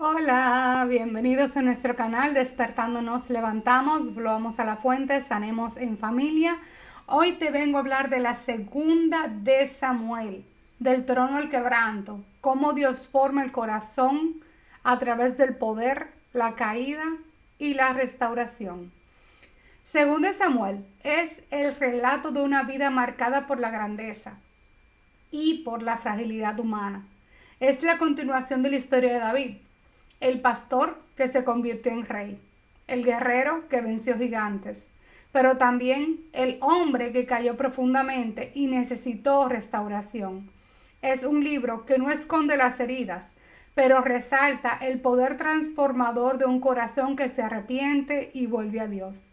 Hola, bienvenidos a nuestro canal Despertando Nos Levantamos, volvamos a la fuente, sanemos en familia. Hoy te vengo a hablar de la segunda de Samuel, del trono al quebranto, cómo Dios forma el corazón a través del poder, la caída y la restauración. Segunda de Samuel es el relato de una vida marcada por la grandeza y por la fragilidad humana. Es la continuación de la historia de David, el pastor que se convirtió en rey, el guerrero que venció gigantes, pero también el hombre que cayó profundamente y necesitó restauración. Es un libro que no esconde las heridas, pero resalta el poder transformador de un corazón que se arrepiente y vuelve a Dios.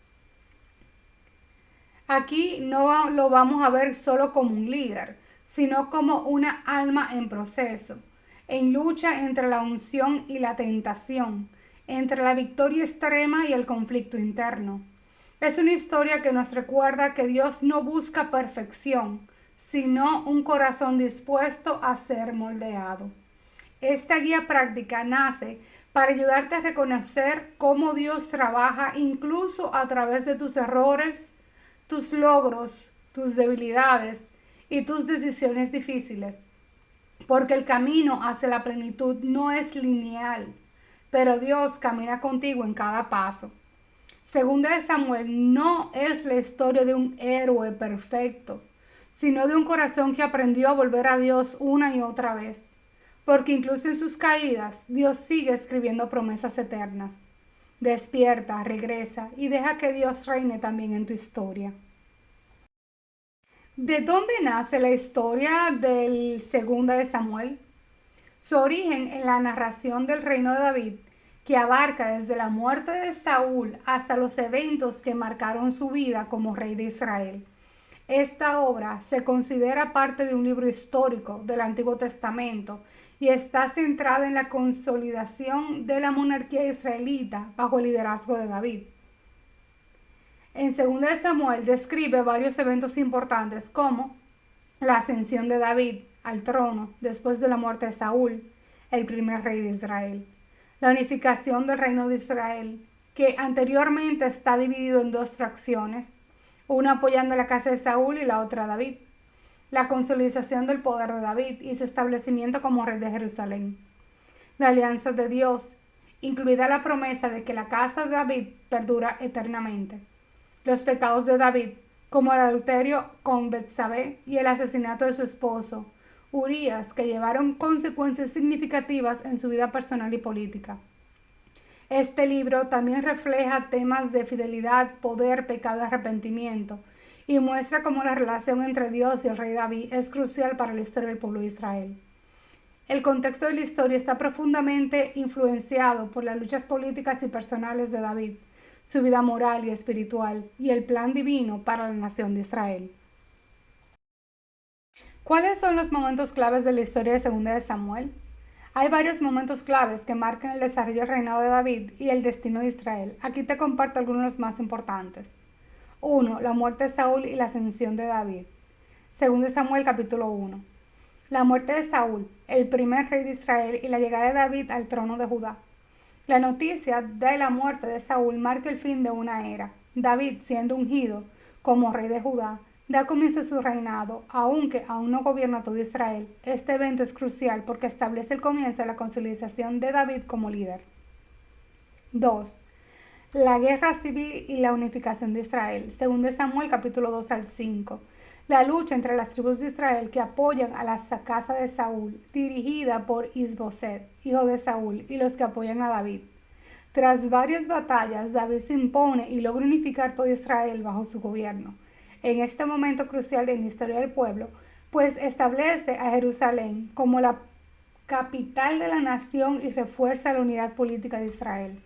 Aquí no lo vamos a ver solo como un líder, sino como una alma en proceso, en lucha entre la unción y la tentación, entre la victoria extrema y el conflicto interno. Es una historia que nos recuerda que Dios no busca perfección, sino un corazón dispuesto a ser moldeado. Esta guía práctica nace para ayudarte a reconocer cómo Dios trabaja incluso a través de tus errores, tus logros, tus debilidades y tus decisiones difíciles. Porque el camino hacia la plenitud no es lineal, pero Dios camina contigo en cada paso. Segunda de Samuel no es la historia de un héroe perfecto, sino de un corazón que aprendió a volver a Dios una y otra vez. Porque incluso en sus caídas, Dios sigue escribiendo promesas eternas. Despierta, regresa y deja que Dios reine también en tu historia. ¿De dónde nace la historia del Segunda de Samuel? Su origen en la narración del reino de David, que abarca desde la muerte de Saúl hasta los eventos que marcaron su vida como rey de Israel. Esta obra se considera parte de un libro histórico del Antiguo Testamento y está centrada en la consolidación de la monarquía israelita bajo el liderazgo de David. En 2 de Samuel describe varios eventos importantes como la ascensión de David al trono después de la muerte de Saúl, el primer rey de Israel, la unificación del reino de Israel, que anteriormente está dividido en dos fracciones, una apoyando la casa de Saúl y la otra a David, la consolidación del poder de David y su establecimiento como rey de Jerusalén, la alianza de Dios, incluida la promesa de que la casa de David perdura eternamente, los pecados de David, como el adulterio con Betsabé y el asesinato de su esposo, Urías, que llevaron consecuencias significativas en su vida personal y política. Este libro también refleja temas de fidelidad, poder, pecado y arrepentimiento, y muestra cómo la relación entre Dios y el rey David es crucial para la historia del pueblo de Israel. El contexto de la historia está profundamente influenciado por las luchas políticas y personales de David, su vida moral y espiritual, y el plan divino para la nación de Israel. ¿Cuáles son los momentos claves de la historia de Segunda de Samuel? Hay varios momentos claves que marcan el desarrollo del reinado de David y el destino de Israel. Aquí te comparto algunos de los más importantes. 1. La muerte de Saúl y la ascensión de David. Segunda de Samuel capítulo 1. La muerte de Saúl, el primer rey de Israel, y la llegada de David al trono de Judá. La noticia de la muerte de Saúl marca el fin de una era. David, siendo ungido como rey de Judá, da comienzo a su reinado, aunque aún no gobierna todo Israel. Este evento es crucial porque establece el comienzo de la consolidación de David como líder. 2. La guerra civil y la unificación de Israel. Según de Samuel capítulo 2 al 5. La lucha entre las tribus de Israel que apoyan a la casa de Saúl, dirigida por Isboset, hijo de Saúl, y los que apoyan a David. Tras varias batallas, David se impone y logra unificar todo Israel bajo su gobierno. En este momento crucial en la historia del pueblo, pues establece a Jerusalén como la capital de la nación y refuerza la unidad política de Israel.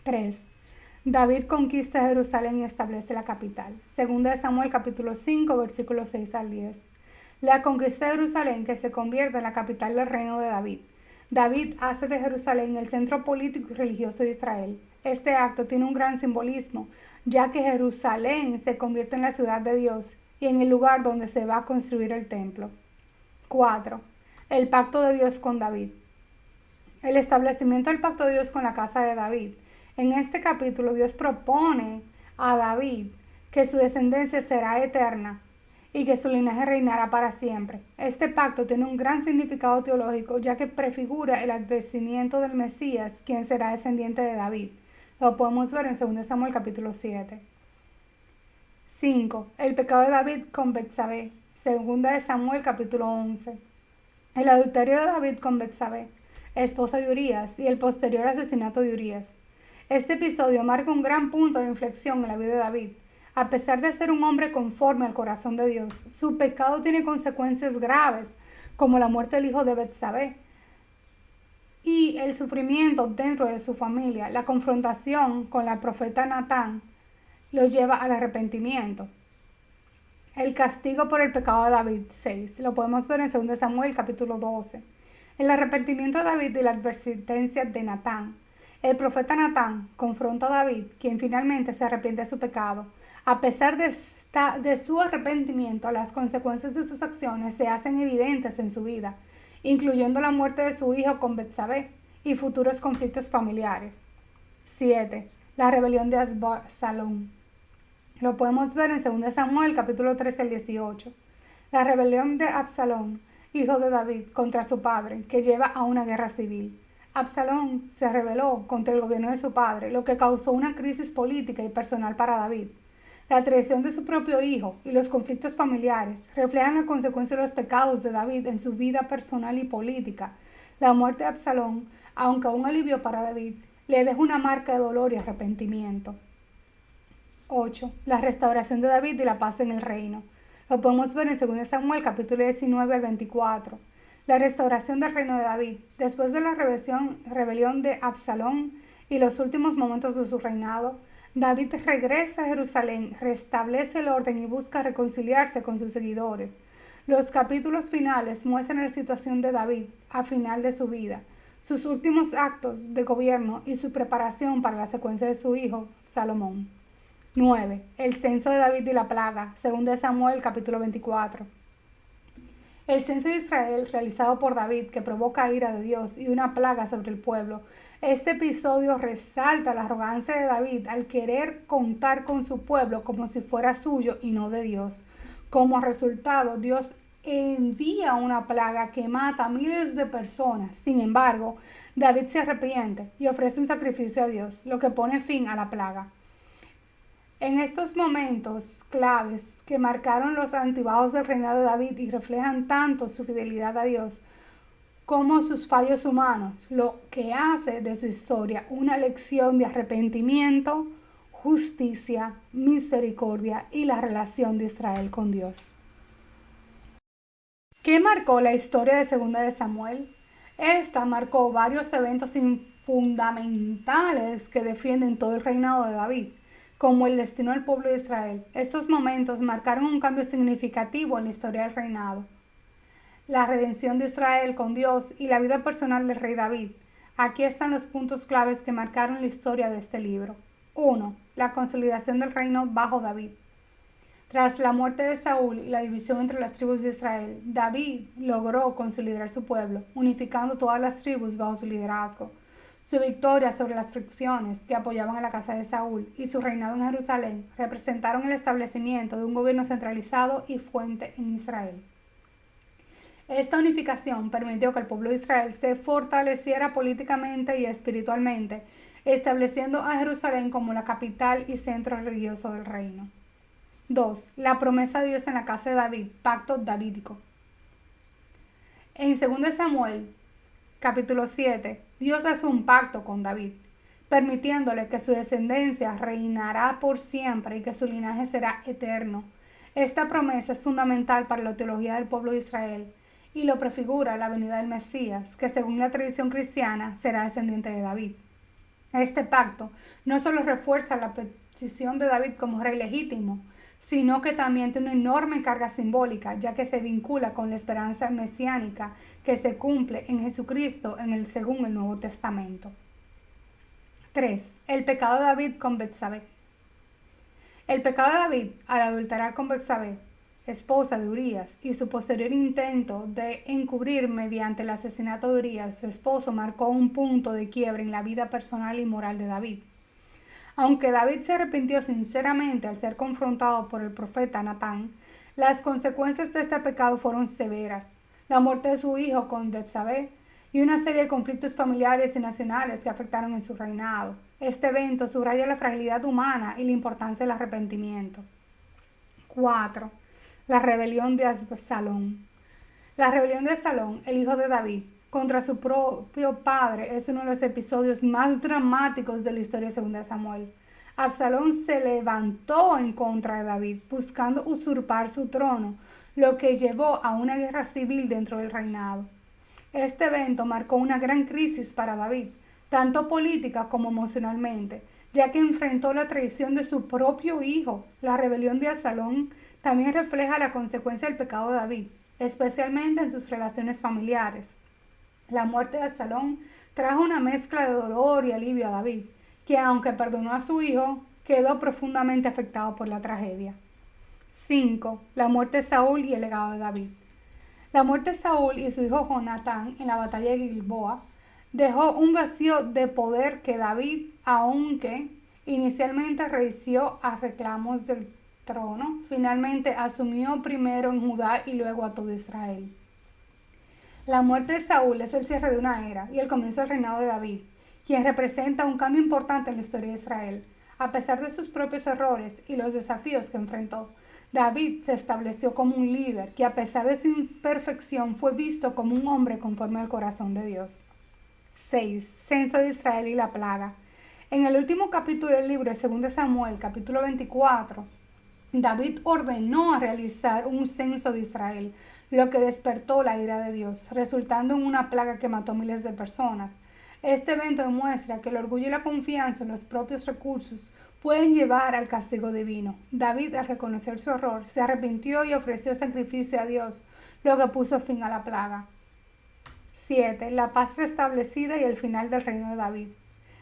3. David conquista Jerusalén y establece la capital. Segunda de Samuel capítulo 5 versículos 6 al 10. La conquista de Jerusalén que se convierte en la capital del reino de David. David hace de Jerusalén el centro político y religioso de Israel. Este acto tiene un gran simbolismo, ya que Jerusalén se convierte en la ciudad de Dios y en el lugar donde se va a construir el templo. 4. El pacto de Dios con David. El establecimiento del pacto de Dios con la casa de David. En este capítulo Dios propone a David que su descendencia será eterna y que su linaje reinará para siempre. Este pacto tiene un gran significado teológico, ya que prefigura el advenimiento del Mesías, quien será descendiente de David. Lo podemos ver en 2 Samuel capítulo 7. 5. El pecado de David con Betsabé. 2 Samuel capítulo 11. El adulterio de David con Betsabé, esposa de Urías, y el posterior asesinato de Urías. Este episodio marca un gran punto de inflexión en la vida de David. A pesar de ser un hombre conforme al corazón de Dios, su pecado tiene consecuencias graves, como la muerte del hijo de Betsabé y el sufrimiento dentro de su familia. La confrontación con la profeta Natán lo lleva al arrepentimiento. El castigo por el pecado de David 6. Lo podemos ver en 2 Samuel capítulo 12. El arrepentimiento de David y la advertencia de Natán. El profeta Natán confronta a David, quien finalmente se arrepiente de su pecado. A pesar de su arrepentimiento, las consecuencias de sus acciones se hacen evidentes en su vida, incluyendo la muerte de su hijo con Betsabé y futuros conflictos familiares. 7. La rebelión de Absalón. Lo podemos ver en 2 Samuel capítulo 13 al 18. La rebelión de Absalón, hijo de David, contra su padre, que lleva a una guerra civil. Absalón se rebeló contra el gobierno de su padre, lo que causó una crisis política y personal para David. La traición de su propio hijo y los conflictos familiares reflejan la consecuencia de los pecados de David en su vida personal y política. La muerte de Absalón, aunque un alivio para David, le deja una marca de dolor y arrepentimiento. 8. La restauración de David y la paz en el reino. Lo podemos ver en 2 Samuel capítulo 19 al 24. La restauración del reino de David. Después de la rebelión de Absalón y los últimos momentos de su reinado, David regresa a Jerusalén, restablece el orden y busca reconciliarse con sus seguidores. Los capítulos finales muestran la situación de David a final de su vida, sus últimos actos de gobierno y su preparación para la secuencia de su hijo, Salomón. 9. El censo de David y la plaga, 2 Samuel capítulo 24. El censo de Israel realizado por David, que provoca ira de Dios y una plaga sobre el pueblo. Este episodio resalta la arrogancia de David al querer contar con su pueblo como si fuera suyo y no de Dios. Como resultado, Dios envía una plaga que mata a miles de personas. Sin embargo, David se arrepiente y ofrece un sacrificio a Dios, lo que pone fin a la plaga. En estos momentos claves que marcaron los altibajos del reinado de David y reflejan tanto su fidelidad a Dios como sus fallos humanos, lo que hace de su historia una lección de arrepentimiento, justicia, misericordia y la relación de Israel con Dios. ¿Qué marcó la historia de 2 de Samuel? Esta marcó varios eventos fundamentales que defienden todo el reinado de David, como el destino del pueblo de Israel. Estos momentos marcaron un cambio significativo en la historia del reinado. La redención de Israel con Dios y la vida personal del rey David. Aquí están los puntos claves que marcaron la historia de este libro. 1. La consolidación del reino bajo David. Tras la muerte de Saúl y la división entre las tribus de Israel, David logró consolidar su pueblo, unificando todas las tribus bajo su liderazgo. Su victoria sobre las fricciones que apoyaban a la casa de Saúl y su reinado en Jerusalén representaron el establecimiento de un gobierno centralizado y fuerte en Israel. Esta unificación permitió que el pueblo de Israel se fortaleciera políticamente y espiritualmente, estableciendo a Jerusalén como la capital y centro religioso del reino. 2. La promesa de Dios en la casa de David, pacto davídico. En 2 Samuel, capítulo 7, Dios hace un pacto con David, permitiéndole que su descendencia reinará por siempre y que su linaje será eterno. Esta promesa es fundamental para la teología del pueblo de Israel y lo prefigura la venida del Mesías, que según la tradición cristiana será descendiente de David. Este pacto no solo refuerza la posición de David como rey legítimo, sino que también tiene una enorme carga simbólica, ya que se vincula con la esperanza mesiánica que se cumple en Jesucristo según el Nuevo Testamento. 3. El pecado de David con Betsabé. El pecado de David al adulterar con Betsabé esposa de Urías, y su posterior intento de encubrir mediante el asesinato de Urías, su esposo, marcó un punto de quiebre en la vida personal y moral de David. Aunque David se arrepintió sinceramente al ser confrontado por el profeta Natán, las consecuencias de este pecado fueron severas. La muerte de su hijo con Betsabé y una serie de conflictos familiares y nacionales que afectaron en su reinado. Este evento subraya la fragilidad humana y la importancia del arrepentimiento. 4. La rebelión de Absalón. La rebelión de Absalón, el hijo de David, contra su propio padre es uno de los episodios más dramáticos de la historia de 2 Samuel. Absalón se levantó en contra de David, buscando usurpar su trono, lo que llevó a una guerra civil dentro del reinado. Este evento marcó una gran crisis para David, tanto política como emocionalmente, ya que enfrentó la traición de su propio hijo. La rebelión de Absalón también refleja la consecuencia del pecado de David, especialmente en sus relaciones familiares. La muerte de Absalón trajo una mezcla de dolor y alivio a David, que aunque perdonó a su hijo, quedó profundamente afectado por la tragedia. 5. La muerte de Saúl y el legado de David. La muerte de Saúl y su hijo Jonatán en la batalla de Gilboa dejó un vacío de poder que David, aunque inicialmente resistió a reclamos del trono, finalmente asumió primero en Judá y luego a todo Israel. La muerte de Saúl es el cierre de una era y el comienzo del reinado de David, quien representa un cambio importante en la historia de Israel. A pesar de sus propios errores y los desafíos que enfrentó, David se estableció como un líder que, a pesar de su imperfección, fue visto como un hombre conforme al corazón de Dios. 6. Censo de Israel y la plaga. En el último capítulo del libro de 2 Samuel, capítulo 24, David ordenó a realizar un censo de Israel, lo que despertó la ira de Dios, resultando en una plaga que mató miles de personas. Este evento demuestra que el orgullo y la confianza en los propios recursos pueden llevar al castigo divino. David, al reconocer su error, se arrepintió y ofreció sacrificio a Dios, lo que puso fin a la plaga. 7. La paz restablecida y el final del reino de David.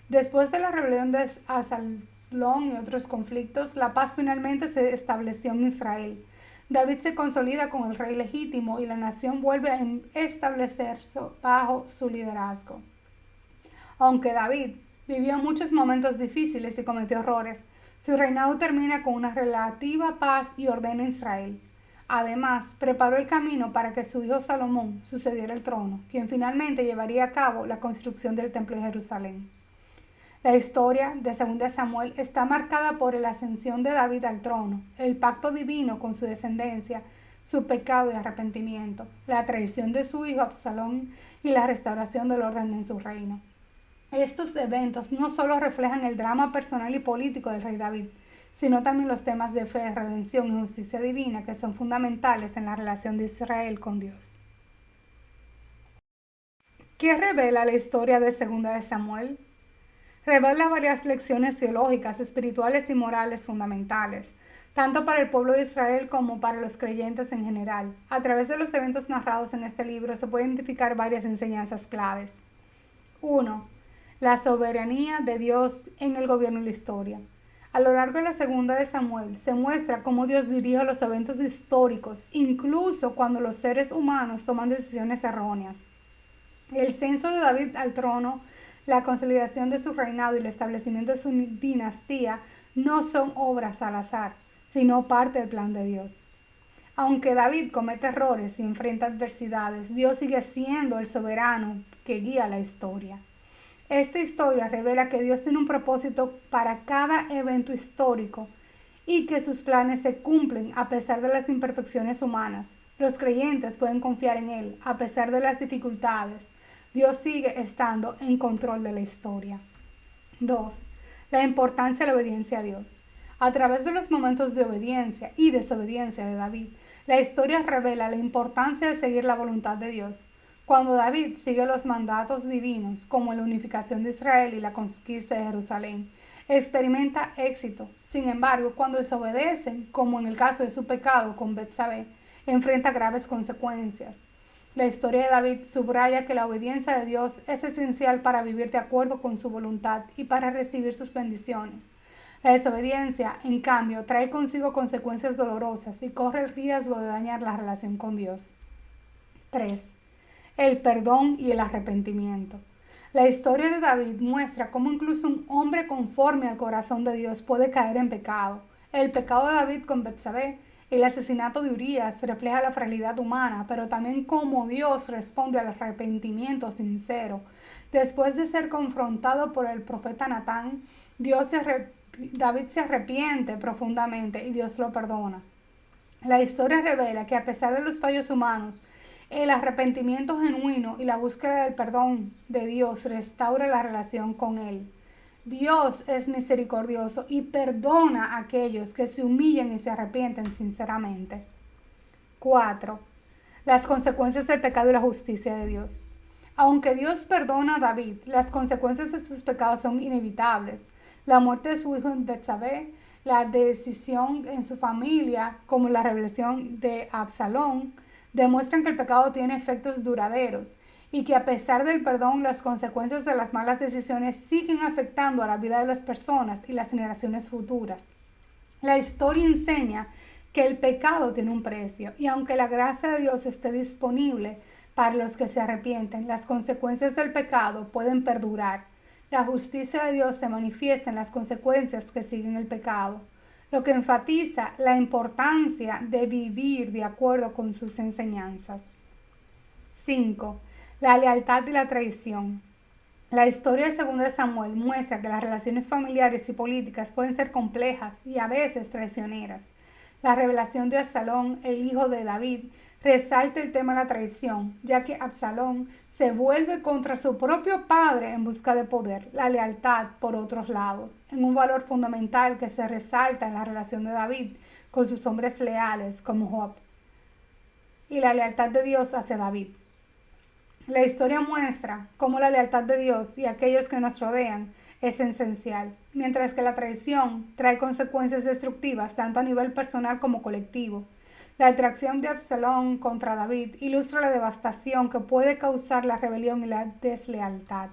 Después de la rebelión de Absalón y otros conflictos, la paz finalmente se estableció en Israel. David se consolida como el rey legítimo y la nación vuelve a establecerse bajo su liderazgo. Aunque David vivió muchos momentos difíciles y cometió errores, su reinado termina con una relativa paz y orden en Israel. Además, preparó el camino para que su hijo Salomón sucediera el trono, quien finalmente llevaría a cabo la construcción del Templo de Jerusalén. La historia de 2 Samuel está marcada por la ascensión de David al trono, el pacto divino con su descendencia, su pecado y arrepentimiento, la traición de su hijo Absalón y la restauración del orden en su reino. Estos eventos no solo reflejan el drama personal y político del rey David, sino también los temas de fe, redención y justicia divina que son fundamentales en la relación de Israel con Dios. ¿Qué revela la historia de 2 Samuel? Revela varias lecciones teológicas, espirituales y morales fundamentales, tanto para el pueblo de Israel como para los creyentes en general. A través de los eventos narrados en este libro se pueden identificar varias enseñanzas claves. 1. La soberanía de Dios en el gobierno y la historia. A lo largo de la 2 Samuel se muestra cómo Dios dirige los eventos históricos, incluso cuando los seres humanos toman decisiones erróneas. El censo de David al trono, la consolidación de su reinado y el establecimiento de su dinastía no son obras al azar, sino parte del plan de Dios. Aunque David comete errores y enfrenta adversidades, Dios sigue siendo el soberano que guía la historia. Esta historia revela que Dios tiene un propósito para cada evento histórico y que sus planes se cumplen a pesar de las imperfecciones humanas. Los creyentes pueden confiar en Él a pesar de las dificultades. Dios sigue estando en control de la historia. 2. La importancia de la obediencia a Dios. A través de los momentos de obediencia y desobediencia de David, la historia revela la importancia de seguir la voluntad de Dios. Cuando David sigue los mandatos divinos, como la unificación de Israel y la conquista de Jerusalén, experimenta éxito. Sin embargo, cuando desobedecen, como en el caso de su pecado con Betsabé, enfrenta graves consecuencias. La historia de David subraya que la obediencia de Dios es esencial para vivir de acuerdo con su voluntad y para recibir sus bendiciones. La desobediencia, en cambio, trae consigo consecuencias dolorosas y corre el riesgo de dañar la relación con Dios. 3. El perdón y el arrepentimiento. La historia de David muestra cómo incluso un hombre conforme al corazón de Dios puede caer en pecado. El pecado de David con Betsabé, el asesinato de Urías refleja la fragilidad humana, pero también cómo Dios responde al arrepentimiento sincero. Después de ser confrontado por el profeta Natán, David se arrepiente profundamente y Dios lo perdona. La historia revela que a pesar de los fallos humanos, el arrepentimiento genuino y la búsqueda del perdón de Dios restaura la relación con Él. Dios es misericordioso y perdona a aquellos que se humillan y se arrepienten sinceramente. 4. Las consecuencias del pecado y la justicia de Dios. Aunque Dios perdona a David, las consecuencias de sus pecados son inevitables. La muerte de su hijo Betsabé, la decisión en su familia, como la rebelión de Absalón, demuestran que el pecado tiene efectos duraderos y que a pesar del perdón, las consecuencias de las malas decisiones siguen afectando a la vida de las personas y las generaciones futuras. La historia enseña que el pecado tiene un precio y aunque la gracia de Dios esté disponible para los que se arrepienten, las consecuencias del pecado pueden perdurar. La justicia de Dios se manifiesta en las consecuencias que siguen el pecado, lo que enfatiza la importancia de vivir de acuerdo con sus enseñanzas. 5. La lealtad y la traición. La historia de 2 Samuel muestra que las relaciones familiares y políticas pueden ser complejas y a veces traicioneras. La revelación de Absalón, el hijo de David, resalta el tema de la traición, ya que Absalón se vuelve contra su propio padre en busca de poder, la lealtad por otros lados, en un valor fundamental que se resalta en la relación de David con sus hombres leales como Joab y la lealtad de Dios hacia David. La historia muestra cómo la lealtad de Dios y aquellos que nos rodean es esencial, mientras que la traición trae consecuencias destructivas tanto a nivel personal como colectivo. La atracción de Absalón contra David ilustra la devastación que puede causar la rebelión y la deslealtad.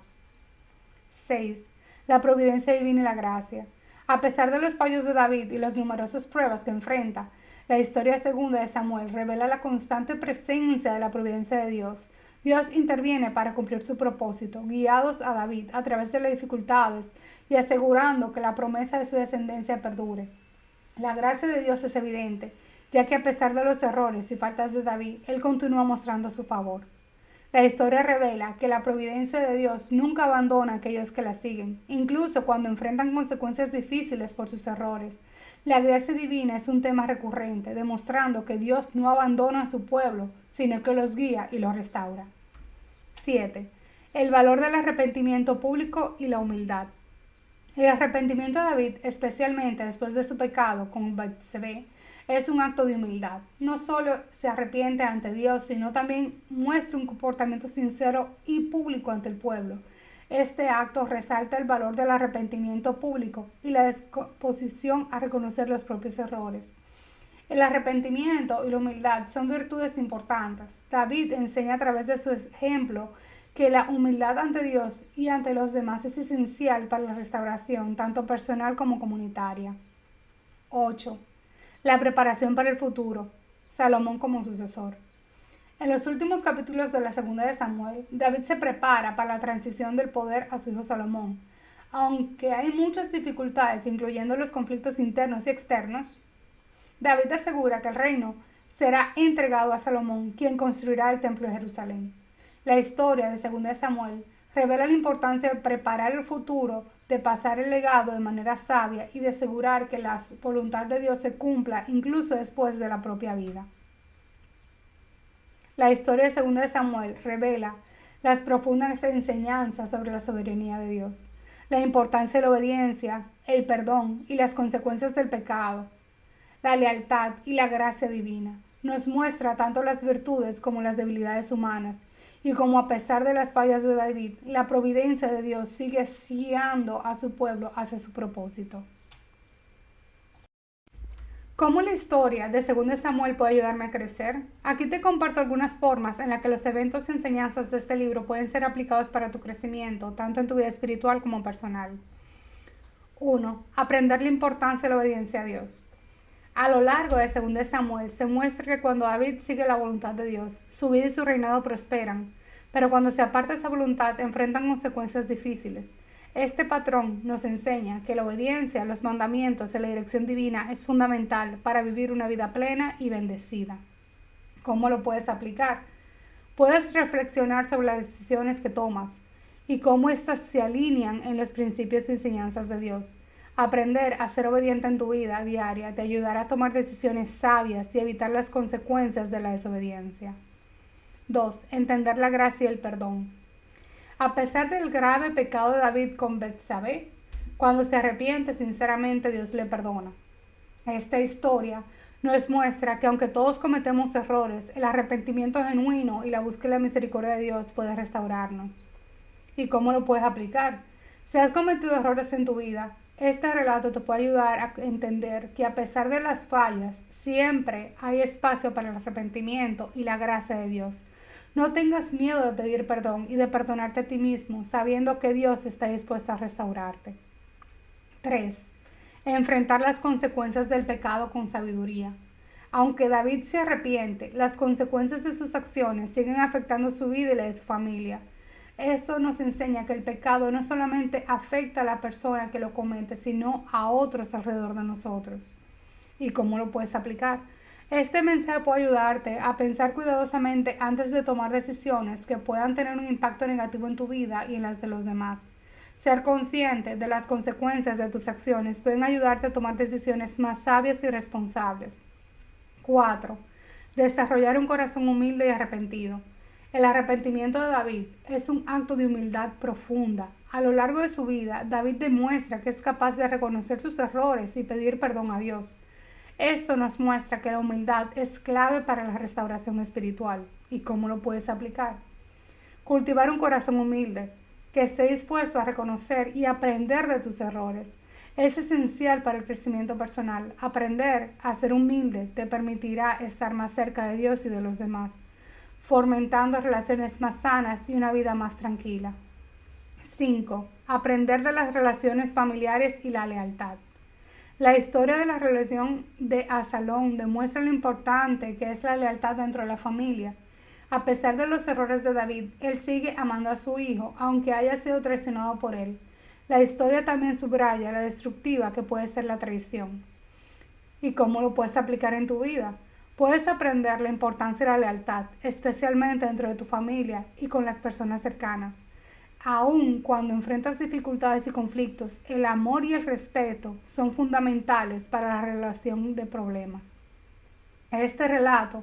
6. La providencia divina y la gracia. A pesar de los fallos de David y las numerosas pruebas que enfrenta, la historia segunda de Samuel revela la constante presencia de la providencia de Dios. Dios interviene para cumplir su propósito, guiados a David a través de las dificultades y asegurando que la promesa de su descendencia perdure. La gracia de Dios es evidente, ya que a pesar de los errores y faltas de David, él continúa mostrando su favor. La historia revela que la providencia de Dios nunca abandona a aquellos que la siguen, incluso cuando enfrentan consecuencias difíciles por sus errores. La gracia divina es un tema recurrente, demostrando que Dios no abandona a su pueblo, sino que los guía y los restaura. 7. El valor del arrepentimiento público y la humildad. El arrepentimiento de David, especialmente después de su pecado con Betsabé, es un acto de humildad. No solo se arrepiente ante Dios, sino también muestra un comportamiento sincero y público ante el pueblo. Este acto resalta el valor del arrepentimiento público y la disposición a reconocer los propios errores. El arrepentimiento y la humildad son virtudes importantes. David enseña a través de su ejemplo que la humildad ante Dios y ante los demás es esencial para la restauración, tanto personal como comunitaria. 8. La preparación para el futuro. Salomón como sucesor. En los últimos capítulos de la segunda de Samuel, David se prepara para la transición del poder a su hijo Salomón. Aunque hay muchas dificultades, incluyendo los conflictos internos y externos, David asegura que el reino será entregado a Salomón, quien construirá el templo de Jerusalén. La historia de 2 de Samuel revela la importancia de preparar el futuro, de pasar el legado de manera sabia y de asegurar que la voluntad de Dios se cumpla incluso después de la propia vida. La historia de 2 de Samuel revela las profundas enseñanzas sobre la soberanía de Dios, la importancia de la obediencia, el perdón y las consecuencias del pecado, la lealtad y la gracia divina. Nos muestra tanto las virtudes como las debilidades humanas y como a pesar de las fallas de David, la providencia de Dios sigue guiando a su pueblo hacia su propósito. ¿Cómo la historia de 2 de Samuel puede ayudarme a crecer? Aquí te comparto algunas formas en las que los eventos y enseñanzas de este libro pueden ser aplicados para tu crecimiento, tanto en tu vida espiritual como personal. 1. Aprender la importancia de la obediencia a Dios. A lo largo de 2 Samuel se muestra que cuando David sigue la voluntad de Dios, su vida y su reinado prosperan, pero cuando se aparta esa voluntad enfrentan consecuencias difíciles. Este patrón nos enseña que la obediencia a los mandamientos y la dirección divina es fundamental para vivir una vida plena y bendecida. ¿Cómo lo puedes aplicar? Puedes reflexionar sobre las decisiones que tomas y cómo éstas se alinean en los principios y enseñanzas de Dios. Aprender a ser obediente en tu vida diaria te ayudará a tomar decisiones sabias y evitar las consecuencias de la desobediencia. 2. Entender la gracia y el perdón. A pesar del grave pecado de David con Betsabé, cuando se arrepiente sinceramente Dios le perdona. Esta historia nos muestra que aunque todos cometemos errores, el arrepentimiento genuino y la búsqueda de la misericordia de Dios puede restaurarnos. ¿Y cómo lo puedes aplicar? Si has cometido errores en tu vida, este relato te puede ayudar a entender que a pesar de las fallas, siempre hay espacio para el arrepentimiento y la gracia de Dios. No tengas miedo de pedir perdón y de perdonarte a ti mismo, sabiendo que Dios está dispuesto a restaurarte. 3. Enfrentar las consecuencias del pecado con sabiduría. Aunque David se arrepiente, las consecuencias de sus acciones siguen afectando su vida y la de su familia. Esto nos enseña que el pecado no solamente afecta a la persona que lo comete, sino a otros alrededor de nosotros. ¿Y cómo lo puedes aplicar? Este mensaje puede ayudarte a pensar cuidadosamente antes de tomar decisiones que puedan tener un impacto negativo en tu vida y en las de los demás. Ser consciente de las consecuencias de tus acciones pueden ayudarte a tomar decisiones más sabias y responsables. 4. Desarrollar un corazón humilde y arrepentido. El arrepentimiento de David es un acto de humildad profunda. A lo largo de su vida, David demuestra que es capaz de reconocer sus errores y pedir perdón a Dios. Esto nos muestra que la humildad es clave para la restauración espiritual. ¿Y cómo lo puedes aplicar? Cultivar un corazón humilde, que esté dispuesto a reconocer y aprender de tus errores. Es esencial para el crecimiento personal. Aprender a ser humilde te permitirá estar más cerca de Dios y de los demás, fomentando relaciones más sanas y una vida más tranquila. 5. Aprender de las relaciones familiares y la lealtad. La historia de la relación de Absalón demuestra lo importante que es la lealtad dentro de la familia. A pesar de los errores de David, él sigue amando a su hijo, aunque haya sido traicionado por él. La historia también subraya la destructiva que puede ser la traición. ¿Y cómo lo puedes aplicar en tu vida? Puedes aprender la importancia de la lealtad, especialmente dentro de tu familia y con las personas cercanas. Aun cuando enfrentas dificultades y conflictos, el amor y el respeto son fundamentales para la relación de problemas. Este relato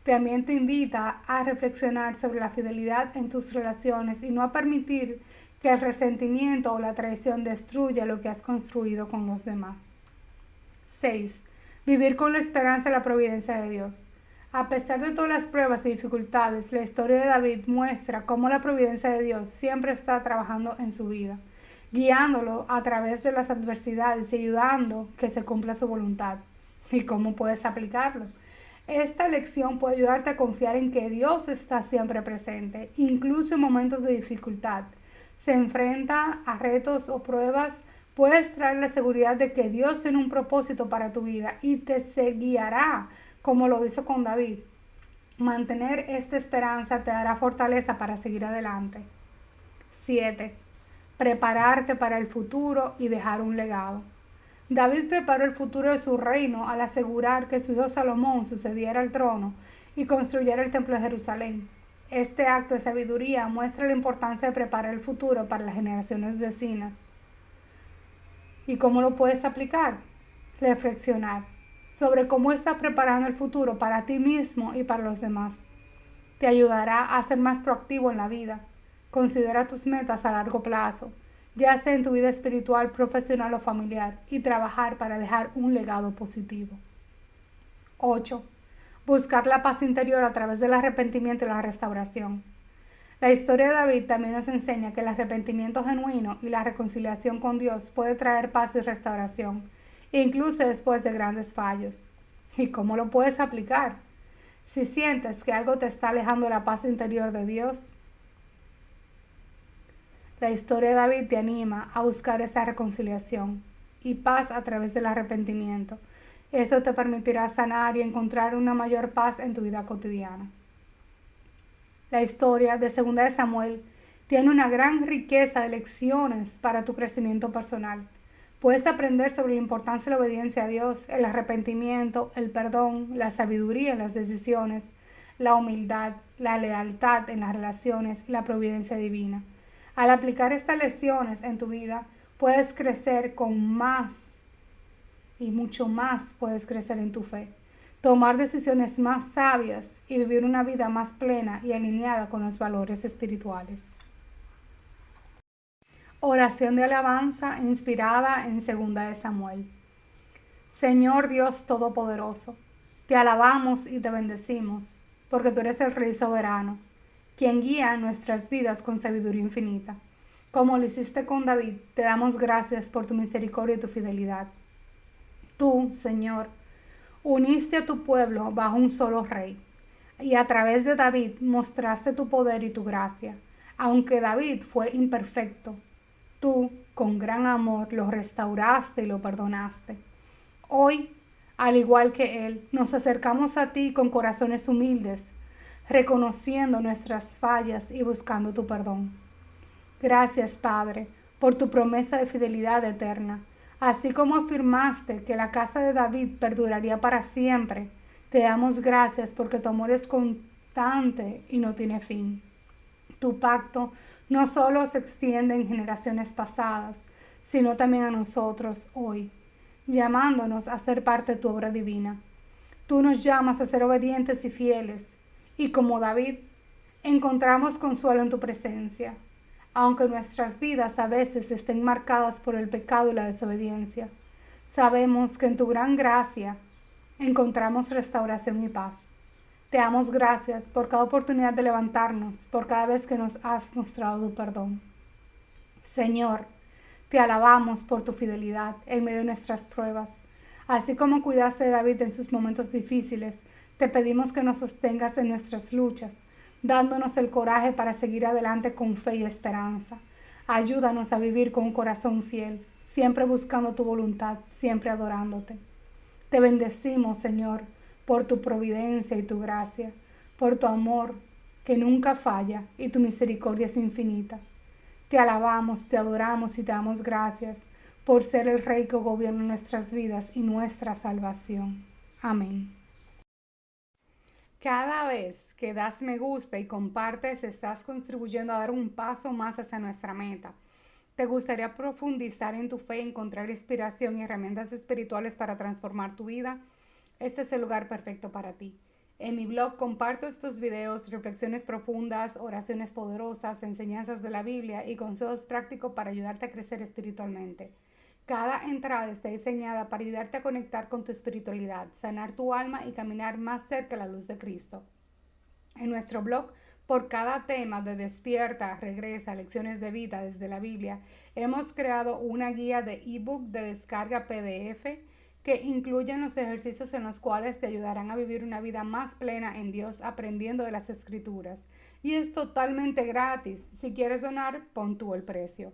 también te invita a reflexionar sobre la fidelidad en tus relaciones y no a permitir que el resentimiento o la traición destruya lo que has construido con los demás. 6. Vivir con la esperanza y la providencia de Dios. A pesar de todas las pruebas y dificultades, la historia de David muestra cómo la providencia de Dios siempre está trabajando en su vida, guiándolo a través de las adversidades y ayudando que se cumpla su voluntad. ¿Y cómo puedes aplicarlo? Esta lección puede ayudarte a confiar en que Dios está siempre presente, incluso en momentos de dificultad. Se enfrenta a retos o pruebas, puedes traer la seguridad de que Dios tiene un propósito para tu vida y te guiará como lo hizo con David. Mantener esta esperanza te dará fortaleza para seguir adelante. 7. Prepararte para el futuro y dejar un legado. David preparó el futuro de su reino al asegurar que su hijo Salomón sucediera al trono y construyera el templo de Jerusalén. Este acto de sabiduría muestra la importancia de preparar el futuro para las generaciones vecinas. ¿Y cómo lo puedes aplicar? Reflexionar sobre cómo estás preparando el futuro para ti mismo y para los demás. Te ayudará a ser más proactivo en la vida. Considera tus metas a largo plazo, ya sea en tu vida espiritual, profesional o familiar, y trabajar para dejar un legado positivo. 8. Buscar la paz interior a través del arrepentimiento y la restauración. La historia de David también nos enseña que el arrepentimiento genuino y la reconciliación con Dios puede traer paz y restauración, incluso después de grandes fallos. ¿Y cómo lo puedes aplicar? Si sientes que algo te está alejando de la paz interior de Dios, la historia de David te anima a buscar esa reconciliación. y paz a través del arrepentimiento. Esto te permitirá sanar y encontrar una mayor paz en tu vida cotidiana. La historia de 2 de Samuel tiene una gran riqueza de lecciones para tu crecimiento personal. Puedes aprender sobre la importancia de la obediencia a Dios, el arrepentimiento, el perdón, la sabiduría en las decisiones, la humildad, la lealtad en las relaciones y la providencia divina. Al aplicar estas lecciones en tu vida, puedes crecer con más y mucho más puedes crecer en tu fe, tomar decisiones más sabias y vivir una vida más plena y alineada con los valores espirituales. Oración de alabanza inspirada en 2 de Samuel. Señor Dios Todopoderoso, te alabamos y te bendecimos, porque tú eres el Rey soberano, quien guía nuestras vidas con sabiduría infinita. Como lo hiciste con David, te damos gracias por tu misericordia y tu fidelidad. Tú, Señor, uniste a tu pueblo bajo un solo rey, y a través de David mostraste tu poder y tu gracia. Aunque David fue imperfecto, tú, con gran amor, lo restauraste y lo perdonaste. Hoy, al igual que él, nos acercamos a ti con corazones humildes, reconociendo nuestras fallas y buscando tu perdón. Gracias, Padre, por tu promesa de fidelidad eterna. Así como afirmaste que la casa de David perduraría para siempre, te damos gracias porque tu amor es constante y no tiene fin. Tu pacto no solo se extiende en generaciones pasadas, sino también a nosotros hoy, llamándonos a ser parte de tu obra divina. Tú nos llamas a ser obedientes y fieles, y como David, encontramos consuelo en tu presencia, aunque nuestras vidas a veces estén marcadas por el pecado y la desobediencia. Sabemos que en tu gran gracia encontramos restauración y paz. Te damos gracias por cada oportunidad de levantarnos, por cada vez que nos has mostrado tu perdón. Señor, te alabamos por tu fidelidad en medio de nuestras pruebas. Así como cuidaste de David en sus momentos difíciles, te pedimos que nos sostengas en nuestras luchas, dándonos el coraje para seguir adelante con fe y esperanza. Ayúdanos a vivir con un corazón fiel, siempre buscando tu voluntad, siempre adorándote. Te bendecimos, Señor, por tu providencia y tu gracia, por tu amor que nunca falla y tu misericordia es infinita. Te alabamos, te adoramos y te damos gracias por ser el Rey que gobierna nuestras vidas y nuestra salvación. Amén. Cada vez que das me gusta y compartes, estás contribuyendo a dar un paso más hacia nuestra meta. ¿Te gustaría profundizar en tu fe, encontrar inspiración y herramientas espirituales para transformar tu vida? Este es el lugar perfecto para ti. En mi blog comparto estos videos, reflexiones profundas, oraciones poderosas, enseñanzas de la Biblia y consejos prácticos para ayudarte a crecer espiritualmente. Cada entrada está diseñada para ayudarte a conectar con tu espiritualidad, sanar tu alma y caminar más cerca a la luz de Cristo. En nuestro blog, por cada tema de despierta, regresa, lecciones de vida desde la Biblia, hemos creado una guía de ebook de descarga PDF que incluyen los ejercicios en los cuales te ayudarán a vivir una vida más plena en Dios aprendiendo de las Escrituras. Y es totalmente gratis. Si quieres donar, pon tú el precio.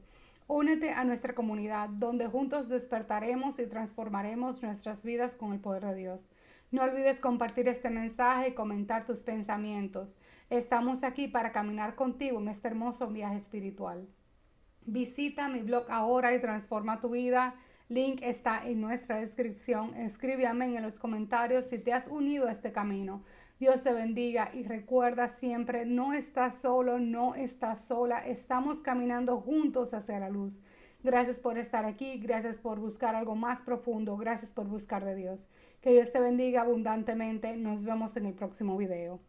Únete a nuestra comunidad, donde juntos despertaremos y transformaremos nuestras vidas con el poder de Dios. No olvides compartir este mensaje y comentar tus pensamientos. Estamos aquí para caminar contigo en este hermoso viaje espiritual. Visita mi blog ahora y transforma tu vida. Link está en nuestra descripción. Escribe amén en los comentarios si te has unido a este camino. Dios te bendiga y recuerda siempre, no estás solo, no estás sola. Estamos caminando juntos hacia la luz. Gracias por estar aquí, gracias por buscar algo más profundo, gracias por buscar de Dios. Que Dios te bendiga abundantemente. Nos vemos en el próximo video.